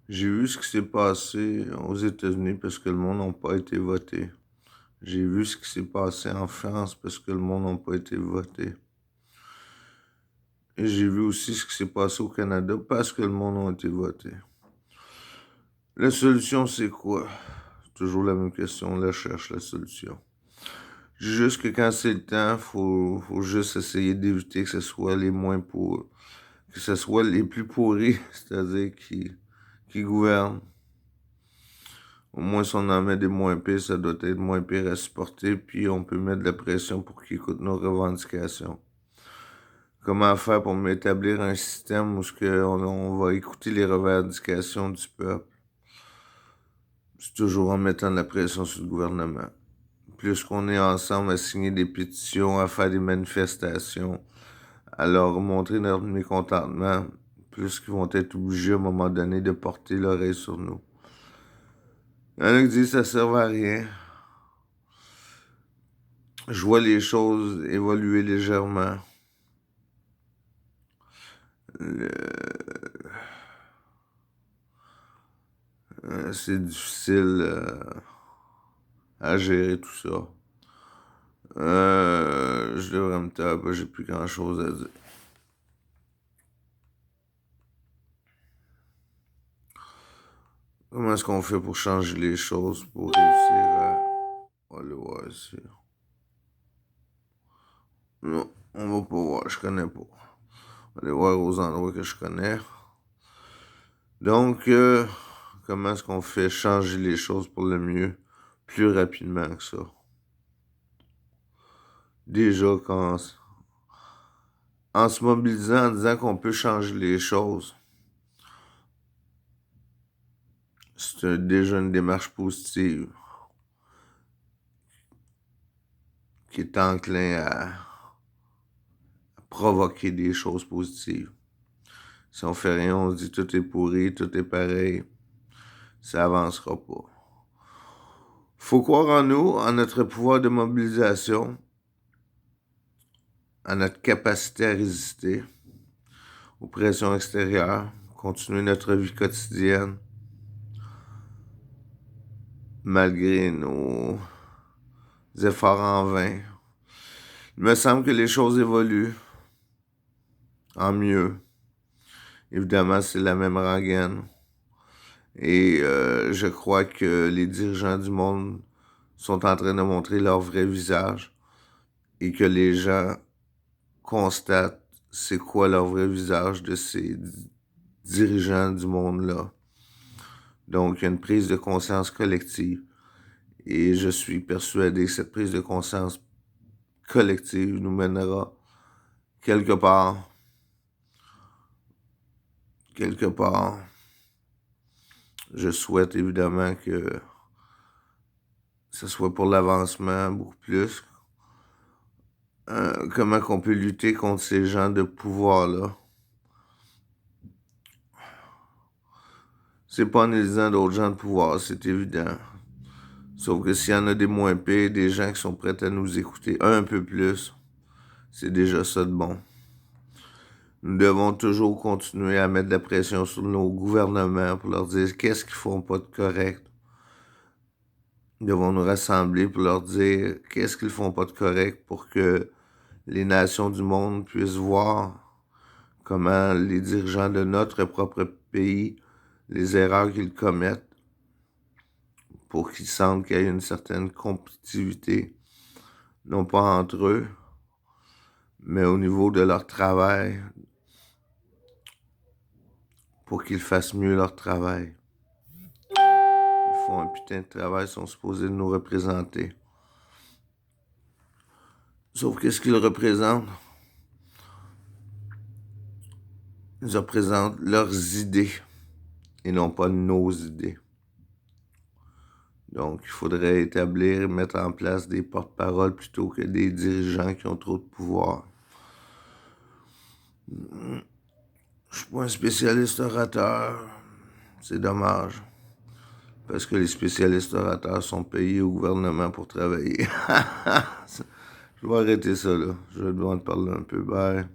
J'ai vu ce qui s'est passé aux États-Unis parce que le monde n'a pas été voté. J'ai vu ce qui s'est passé en France parce que le monde n'a pas été voté. Et j'ai vu aussi ce qui s'est passé au Canada parce que le monde n'a été voté. La solution, c'est quoi? Toujours la même question, on la cherche, la solution. Juste que quand c'est le temps, faut juste essayer d'éviter que ce soit les moins pour, que ce soit les plus pourris, c'est-à-dire qui gouvernent. Au moins, si on en met des moins pires, ça doit être moins pire à supporter, puis on peut mettre de la pression pour qu'ils écoutent nos revendications. Comment faire pour établir un système où on va écouter les revendications du peuple? C'est toujours en mettant de la pression sur le gouvernement. Plus qu'on est ensemble à signer des pétitions, à faire des manifestations, à leur montrer notre mécontentement, plus qu'ils vont être obligés à un moment donné de porter l'oreille sur nous. Il y en a qui disent que ça ne sert à rien. Je vois les choses évoluer légèrement. C'est difficile à gérer tout ça. Je devrais me taire, j'ai plus grand-chose à dire. Comment est-ce qu'on fait pour changer les choses, pour réussir à... On va aller voir ici. Non, on va pas voir, je connais pas. On va aller voir aux endroits que je connais. Donc, comment est-ce qu'on fait changer les choses pour le mieux plus rapidement que ça? Déjà, en se mobilisant, en disant qu'on peut changer les choses, c'est déjà une démarche positive qui est enclin à provoquer des choses positives. Si on fait rien, on se dit tout est pourri, tout est pareil, ça avancera pas. Faut croire en nous, en notre pouvoir de mobilisation, en notre capacité à résister aux pressions extérieures, continuer notre vie quotidienne malgré nos efforts en vain. Il me semble que les choses évoluent en mieux. Évidemment, c'est la même rengaine. Et je crois que les dirigeants du monde sont en train de montrer leur vrai visage et que les gens constatent c'est quoi leur vrai visage de ces dirigeants du monde-là. Donc, il y a une prise de conscience collective. Et je suis persuadé que cette prise de conscience collective nous mènera quelque part. Quelque part. Je souhaite évidemment que ce soit pour l'avancement beaucoup plus. Comment qu'on peut lutter contre ces gens de pouvoir-là? C'est pas en élisant d'autres gens de pouvoir, c'est évident. Sauf que s'il y en a des moins pires, des gens qui sont prêts à nous écouter un peu plus, c'est déjà ça de bon. Nous devons toujours continuer à mettre de la pression sur nos gouvernements pour leur dire qu'est-ce qu'ils font pas de correct. Nous devons nous rassembler pour leur dire qu'est-ce qu'ils font pas de correct pour que les nations du monde puissent voir comment les dirigeants de notre propre pays, les erreurs qu'ils commettent, pour qu'ils sentent qu'il y ait une certaine compétitivité, non pas entre eux, mais au niveau de leur travail, pour qu'ils fassent mieux leur travail. Ils font un putain de travail, ils sont supposés nous représenter. Sauf qu'est-ce qu'ils représentent? Ils représentent leurs idées et non pas nos idées. Donc, il faudrait établir et mettre en place des porte-paroles plutôt que des dirigeants qui ont trop de pouvoir. Je suis pas un spécialiste orateur. C'est dommage. Parce que les spécialistes orateurs sont payés au gouvernement pour travailler. Je vais arrêter ça, là. Je vais devoir te parler un peu. Bye.